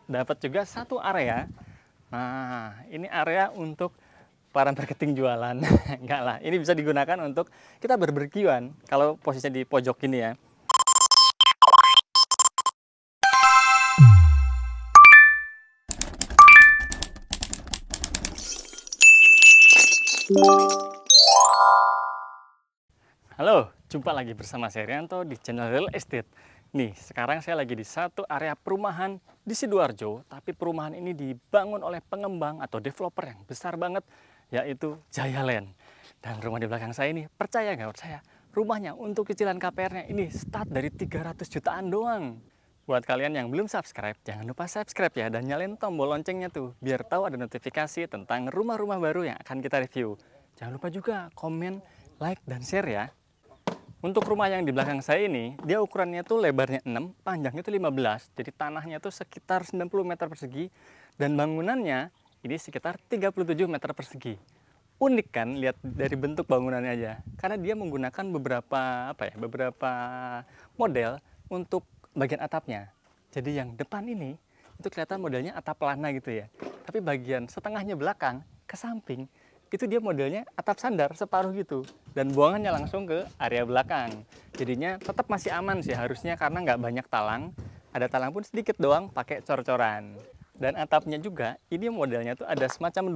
dapat juga satu area. Nah, ini area untuk para marketing jualan. Enggak lah, ini bisa digunakan untuk kita berberkiuan kalau posisinya di pojok ini ya. Halo, jumpa lagi bersama saya Rianto di channel Real Estate. Nih, sekarang saya lagi di satu area perumahan di Sidoarjo, tapi perumahan ini dibangun oleh pengembang atau developer yang besar banget, yaitu Jaya Land. Dan rumah di belakang saya ini, percaya nggak percaya, rumahnya untuk cicilan KPR-nya ini start dari 300 jutaan doang. Buat kalian yang belum subscribe, jangan lupa subscribe ya, dan nyalain tombol loncengnya tuh, biar tahu ada notifikasi tentang rumah-rumah baru yang akan kita review. Jangan lupa juga komen, like, dan share ya. Untuk rumah yang di belakang saya ini, dia ukurannya tuh lebarnya 6, panjangnya tuh 15. Jadi tanahnya tuh sekitar 90 meter persegi dan bangunannya ini sekitar 37 meter persegi. Unik kan lihat dari bentuk bangunannya aja. Karena dia menggunakan beberapa model untuk bagian atapnya. Jadi yang depan ini itu kelihatan modelnya atap pelana gitu ya. Tapi bagian setengahnya belakang ke samping itu dia modelnya atap sandar separuh gitu, dan buangannya langsung ke area belakang. Jadinya tetap masih aman sih harusnya, karena nggak banyak talang, ada talang pun sedikit doang pakai cor-coran. Dan atapnya juga ini modelnya tuh ada semacam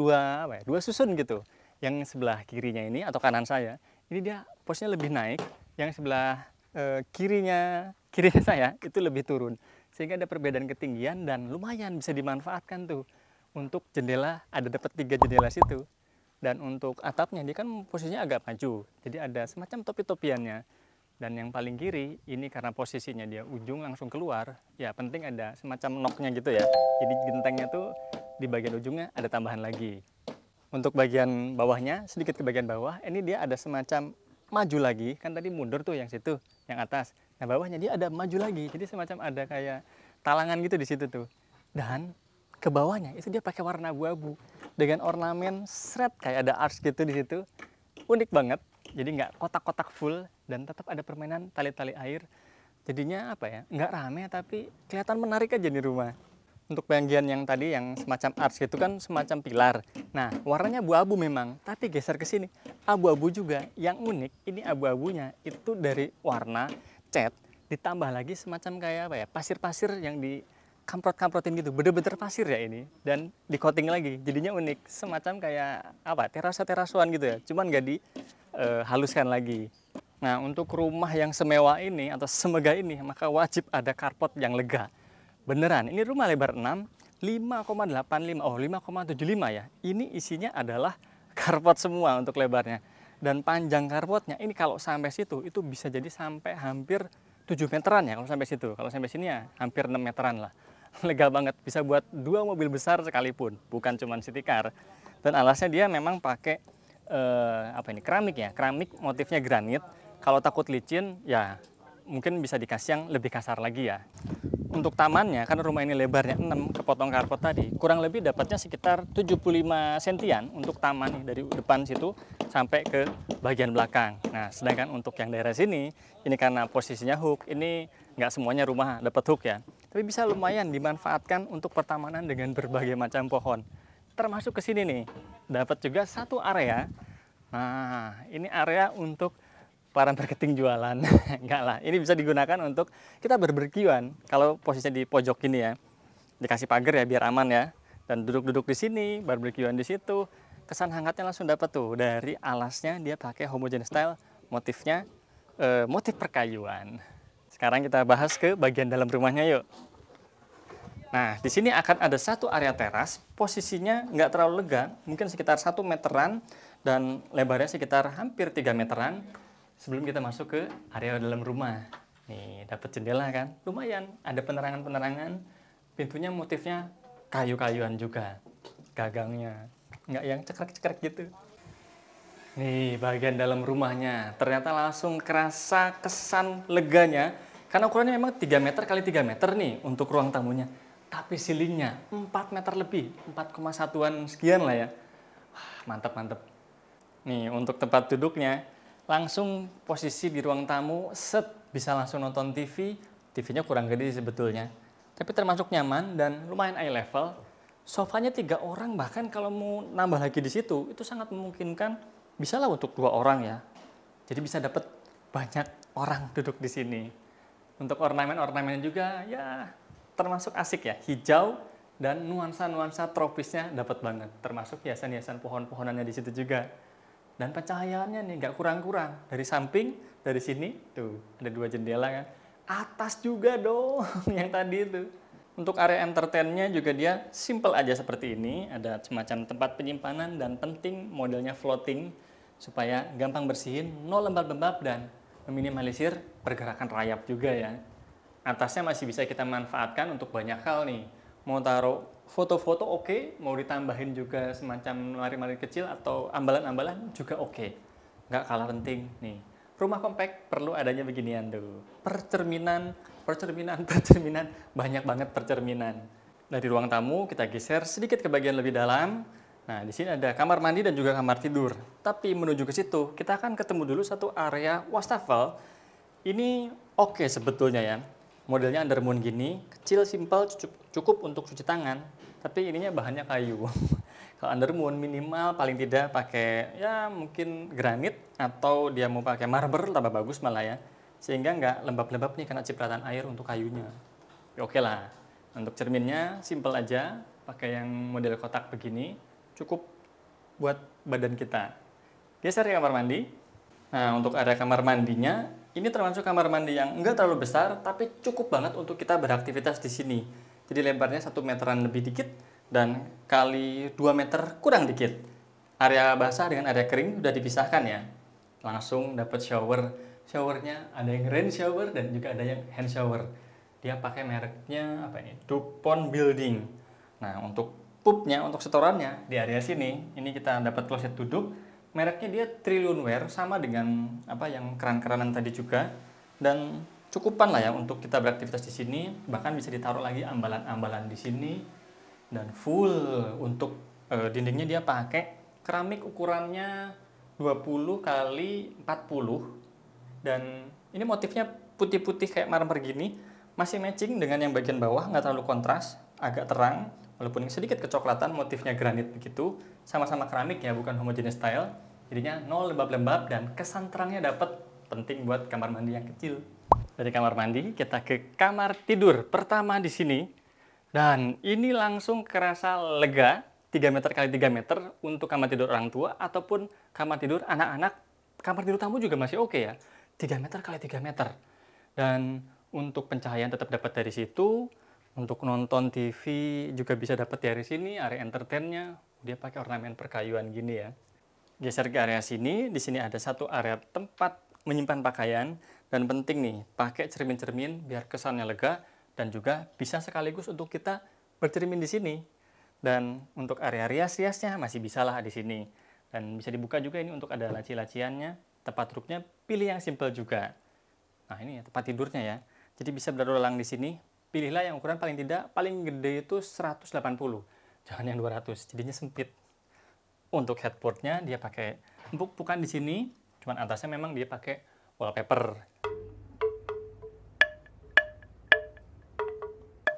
dua susun gitu. Yang sebelah kirinya ini atau kanan saya ini dia posnya lebih naik, yang sebelah kirinya saya itu lebih turun, sehingga ada perbedaan ketinggian dan lumayan bisa dimanfaatkan tuh untuk jendela. Ada dapat 3 jendela situ. Dan untuk atapnya dia kan posisinya agak maju, jadi ada semacam topi-topiannya. Dan yang paling kiri ini karena posisinya dia ujung langsung keluar, ya penting ada semacam knocknya gitu ya. Jadi gentengnya tuh di bagian ujungnya ada tambahan lagi. Untuk bagian bawahnya, sedikit ke bagian bawah, ini dia ada semacam maju lagi. Kan tadi mundur tuh yang situ, yang atas. Nah bawahnya dia ada maju lagi, jadi semacam ada kayak talangan gitu di situ tuh. Dan ke bawahnya itu dia pakai warna abu-abu dengan ornamen shred kayak ada arch gitu di situ. Unik banget. Jadi nggak kotak-kotak full dan tetap ada permainan tali-tali air. Jadinya apa ya? Nggak rame tapi kelihatan menarik aja di rumah. Untuk bagian yang tadi yang semacam arch itu kan semacam pilar. Nah, warnanya abu-abu memang, tapi geser ke sini abu-abu juga. Yang unik ini abu-abunya itu dari warna cat ditambah lagi semacam kayak apa ya? Pasir-pasir yang di kamprot-kamprotin gitu, bener-bener pasir ya ini, dan di coating lagi, jadinya unik, semacam kayak apa, terasa-terasuan gitu ya, cuman nggak dihaluskan lagi. Nah, untuk rumah yang semewah ini atau semegah ini, maka wajib ada karpot yang lega. Beneran, ini rumah lebar 6, 5,85, 5,75 ya. Ini isinya adalah karpot semua untuk lebarnya. Dan panjang karpotnya ini kalau sampai situ itu bisa jadi sampai hampir 7 meteran ya kalau sampai situ. Kalau sampai sini ya hampir 6 meteran lah. Lega banget, bisa buat 2 mobil besar sekalipun, bukan cuma city car. Dan alasnya dia memang pakai keramik ya, keramik motifnya granit. Kalau takut licin ya mungkin bisa dikasih yang lebih kasar lagi ya. Untuk tamannya, karena rumah ini lebarnya 6, kepotong karpot tadi, kurang lebih dapatnya sekitar 75 sentian untuk taman nih, dari depan situ sampai ke bagian belakang. Nah, sedangkan untuk yang daerah sini, ini karena posisinya hook, ini nggak semuanya rumah dapat hook ya. Tapi bisa lumayan dimanfaatkan untuk pertamanan dengan berbagai macam pohon. Termasuk ke sini nih, dapat juga satu area. Nah, ini area untuk para marketing jualan. Enggak lah, ini bisa digunakan untuk kita berberkiuan. Kalau posisinya di pojok ini ya, dikasih pagar ya biar aman ya. Dan duduk-duduk di sini, barbekyuan di situ, kesan hangatnya langsung dapat tuh. Dari alasnya dia pakai homogeneous style, motifnya motif perkayuan. Sekarang kita bahas ke bagian dalam rumahnya yuk. Nah, di sini akan ada satu area teras, posisinya nggak terlalu lega, mungkin sekitar 1 meteran, dan lebarnya sekitar hampir 3 meteran. Sebelum kita masuk ke area dalam rumah, nih dapat jendela kan, lumayan, ada penerangan-penerangan, pintunya motifnya kayu-kayuan juga, gagangnya nggak yang cekrek-cekrek gitu. Nih bagian dalam rumahnya, ternyata langsung kerasa kesan leganya, karena ukurannya memang 3 meter kali 3 meter nih untuk ruang tamunya, tapi ceilingnya 4 meter lebih, 4,1an sekian lah ya. Mantap-mantap. Nih untuk tempat duduknya, langsung posisi di ruang tamu, set bisa langsung nonton TV. TV-nya kurang gede sebetulnya, tapi termasuk nyaman dan lumayan eye level. Sofanya 3 orang, bahkan kalau mau nambah lagi di situ, itu sangat memungkinkan bisa lah untuk 2 orang ya. Jadi bisa dapat banyak orang duduk di sini. Untuk ornamen-ornamennya juga ya termasuk asik ya, hijau dan nuansa-nuansa tropisnya dapat banget. Termasuk hiasan-hiasan pohon-pohonannya di situ juga. Dan pencahayaannya nih nggak kurang-kurang. Dari samping, dari sini, tuh ada 2 jendela kan. Atas juga dong, yang tadi itu. Untuk area entertainnya juga dia simple aja seperti ini. Ada semacam tempat penyimpanan dan penting modelnya floating supaya gampang bersihin, no lembab-lembab dan meminimalisir pergerakan rayap juga ya. Atasnya masih bisa kita manfaatkan untuk banyak hal nih. Mau taruh foto-foto oke, mau ditambahin juga semacam lemari-lemari kecil atau ambalan-ambalan juga oke. Nggak kalah penting nih. Rumah kompak perlu adanya beginian tuh. Percerminan, banyak banget percerminan. Dari ruang tamu kita geser sedikit ke bagian lebih dalam. Nah, di sini ada kamar mandi dan juga kamar tidur. Tapi menuju ke situ, kita akan ketemu dulu satu area wastafel. Ini oke sebetulnya ya. Modelnya undermoon gini, kecil, simpel, cukup untuk cuci tangan. Tapi ininya bahannya kayu. Kalau undermoon minimal paling tidak pakai ya mungkin granit atau dia mau pakai marble tambah bagus malah ya. Sehingga nggak lembab-lembab nih kena cipratan air untuk kayunya. Ya, oke lah. Untuk cerminnya simple aja, pakai yang model kotak begini, cukup buat badan kita. Geser ke kamar mandi. Nah, untuk area kamar mandinya, ini termasuk kamar mandi yang enggak terlalu besar, tapi cukup banget untuk kita beraktivitas di sini. Jadi lebarnya 1 meteran lebih dikit, dan kali 2 meter kurang dikit. Area basah dengan area kering udah dipisahkan ya. Langsung dapat shower. Showernya ada yang rain shower dan juga ada yang hand shower. Dia pakai mereknya apa ini? Dupont Building. Nah, untuk pupnya, untuk setorannya di area sini, ini kita dapat kloset duduk. Mereknya dia Trillionware, sama dengan apa yang keran-keranan tadi juga. Dan cukupan lah ya untuk kita beraktivitas di sini. Bahkan bisa ditaruh lagi ambalan-ambalan di sini. Dan full untuk dindingnya dia pakai keramik ukurannya 20 kali 40. Dan ini motifnya putih-putih kayak marmer gini. Masih matching dengan yang bagian bawah, nggak terlalu kontras, agak terang. Walaupun sedikit kecoklatan, motifnya granit begitu. Sama-sama keramik ya, bukan homogeneous style. Jadinya nol lembab-lembab dan kesan terangnya dapat, penting buat kamar mandi yang kecil. Dari kamar mandi kita ke kamar tidur pertama di sini. Dan ini langsung kerasa lega, 3 meter kali 3 meter untuk kamar tidur orang tua ataupun kamar tidur anak-anak. Kamar tidur tamu juga masih oke ya, 3 meter kali 3 meter. Dan untuk pencahayaan tetap dapat dari situ. Untuk nonton TV juga bisa dapat dari sini. Area entertainnya dia pakai ornamen perkayuan gini ya. Geser ke area sini, di sini ada satu area tempat menyimpan pakaian. Dan penting nih, pakai cermin-cermin biar kesannya lega. Dan juga bisa sekaligus untuk kita bercermin di sini. Dan untuk area rias-riasnya masih bisa lah di sini. Dan bisa dibuka juga ini untuk ada laci-laciannya. Tempat duduknya pilih yang simple juga. Nah ini ya, tempat tidurnya ya. Jadi bisa berlalang di sini. Pilihlah yang ukuran paling tidak, paling gede itu 180. Jangan yang 200, jadinya sempit. Untuk headboardnya dia pakai empuk bukan di sini. Cuman atasnya memang dia pakai wallpaper.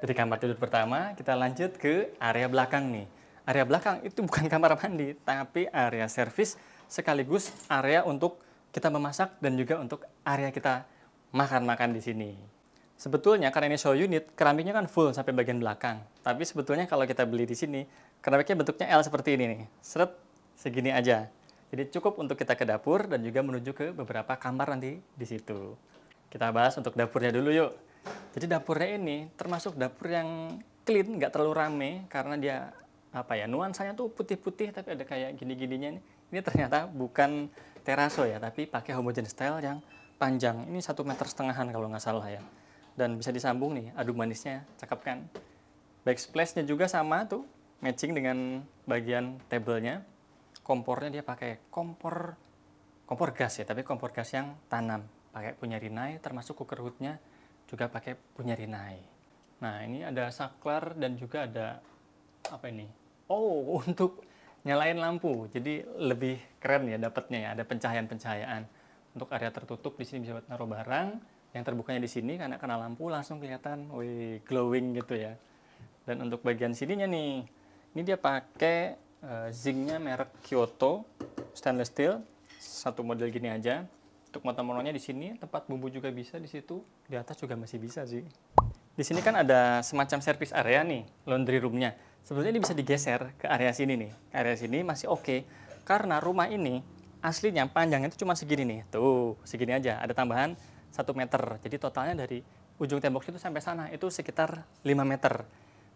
Dari kamar tidur pertama, kita lanjut ke area belakang nih. Area belakang itu bukan kamar mandi, tapi area servis sekaligus area untuk kita memasak dan juga untuk area kita makan-makan di sini. Sebetulnya karena ini show unit, keramiknya kan full sampai bagian belakang. Tapi sebetulnya kalau kita beli di sini, keramiknya bentuknya L seperti ini nih. Seret, segini aja. Jadi cukup untuk kita ke dapur dan juga menuju ke beberapa kamar nanti di situ. Kita bahas untuk dapurnya dulu yuk. Jadi dapurnya ini termasuk dapur yang clean, nggak terlalu rame karena dia apa ya, nuansanya tuh putih-putih tapi ada kayak gini-gininya nih. Ini ternyata bukan teraso ya, tapi pakai homogeneous style yang panjang. Ini 1,5 meter kalau nggak salah ya. Dan bisa disambung nih, adu manisnya cakep kan. Backsplash-nya juga sama tuh, matching dengan bagian table-nya. Kompornya dia pakai kompor gas ya, tapi kompor gas yang tanam. Pakai punya Rinnai, termasuk cooker hood-nya juga pakai punya Rinnai. Nah ini ada saklar dan juga ada apa ini? Oh, untuk nyalain lampu. Jadi lebih keren ya dapatnya ya, ada pencahayaan-pencahayaan. Untuk area tertutup di sini bisa buat naruh barang. Yang terbukanya di sini karena kena lampu langsung kelihatan, wih, glowing gitu ya. Dan untuk bagian sininya nih, ini dia pakai zincnya merek Kyoto stainless steel, satu model gini aja. Untuk motor-motornya di sini, tempat bumbu juga bisa di situ, di atas juga masih bisa sih. Di sini kan ada semacam service area nih, laundry roomnya. Sebetulnya ini bisa digeser ke area sini nih. Area sini masih oke, karena rumah ini aslinya panjangnya itu cuma segini nih. Tuh, segini aja. Ada tambahan 1 meter. Jadi totalnya dari ujung tembok itu sampai sana itu sekitar 5 meter.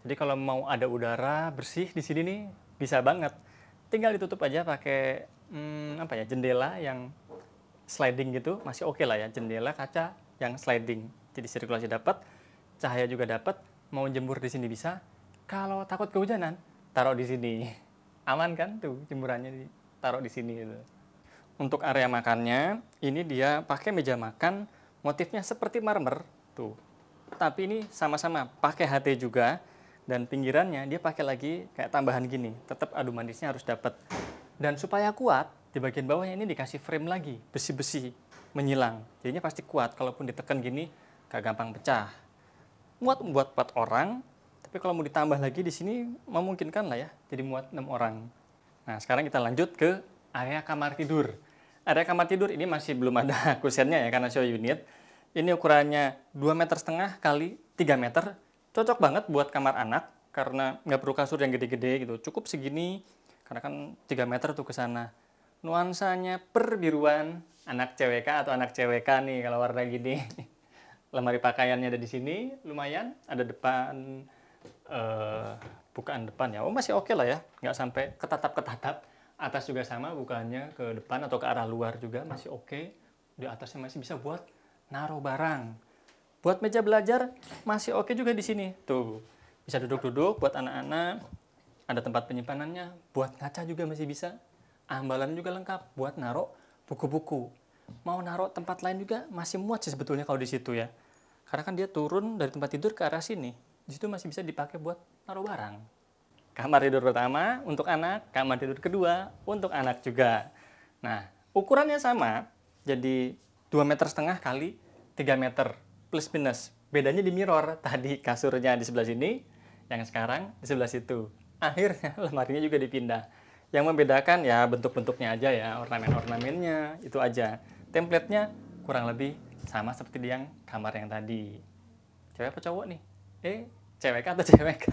Jadi kalau mau ada udara bersih di sini nih bisa banget. Tinggal ditutup aja pakai jendela yang sliding gitu, masih oke lah ya. Jendela kaca yang sliding. Jadi sirkulasi dapat, cahaya juga dapat. Mau jemur di sini bisa. Kalau takut kehujanan, taruh di sini. Aman kan tuh jemurannya ditaruh di sini gitu. Untuk area makannya, ini dia pakai meja makan. Motifnya seperti marmer tuh, tapi ini sama-sama pakai HT juga, dan pinggirannya dia pakai lagi kayak tambahan gini, tetap adu manisnya harus dapat. Dan supaya kuat, di bagian bawahnya ini dikasih frame lagi, besi-besi menyilang, jadinya pasti kuat, kalaupun ditekan gini gak gampang pecah. Muat buat 4 orang, tapi kalau mau ditambah lagi di sini memungkinkan lah ya, jadi muat 6 orang. Nah sekarang kita lanjut ke area kamar tidur. Area kamar tidur ini masih belum ada kusennya ya karena show unit. Ini ukurannya 2,5 meter kali 3 meter. Cocok banget buat kamar anak karena nggak perlu kasur yang gede-gede gitu. Cukup segini karena kan 3 meter tuh ke sana. Nuansanya perbiruan, anak CWK atau anak CWK nih kalau warna gini. Lemari pakaiannya ada di sini, lumayan. Ada depan, bukaan depan ya. Oh masih oke lah ya, nggak sampai ketatap-ketatap. Atas juga sama, bukannya ke depan atau ke arah luar juga masih oke. Di atasnya masih bisa buat naruh barang. Buat meja belajar masih oke juga di sini. Tuh, bisa duduk-duduk buat anak-anak. Ada tempat penyimpanannya. Buat ngaca juga masih bisa. Ambalan juga lengkap buat naruh buku-buku. Mau naruh tempat lain juga masih muat sih sebetulnya kalau di situ ya. Karena kan dia turun dari tempat tidur ke arah sini. Di situ masih bisa dipakai buat naruh barang. Kamar tidur pertama untuk anak, kamar tidur kedua untuk anak juga. Nah, ukurannya sama, jadi 2,5 meter kali 3 meter plus minus. Bedanya di mirror, tadi kasurnya di sebelah sini, yang sekarang di sebelah situ. Akhirnya lemarinya juga dipindah. Yang membedakan ya bentuk-bentuknya aja ya, ornamen-ornamennya, itu aja. Template-nya kurang lebih sama seperti di yang kamar yang tadi. Cewek apa cowok nih? CWK atau CWK?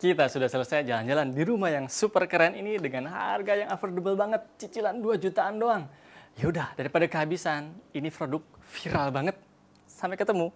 Kita sudah selesai jalan-jalan di rumah yang super keren ini dengan harga yang affordable banget, cicilan 2 jutaan doang. Yaudah, daripada kehabisan, ini produk viral banget. Sampai ketemu.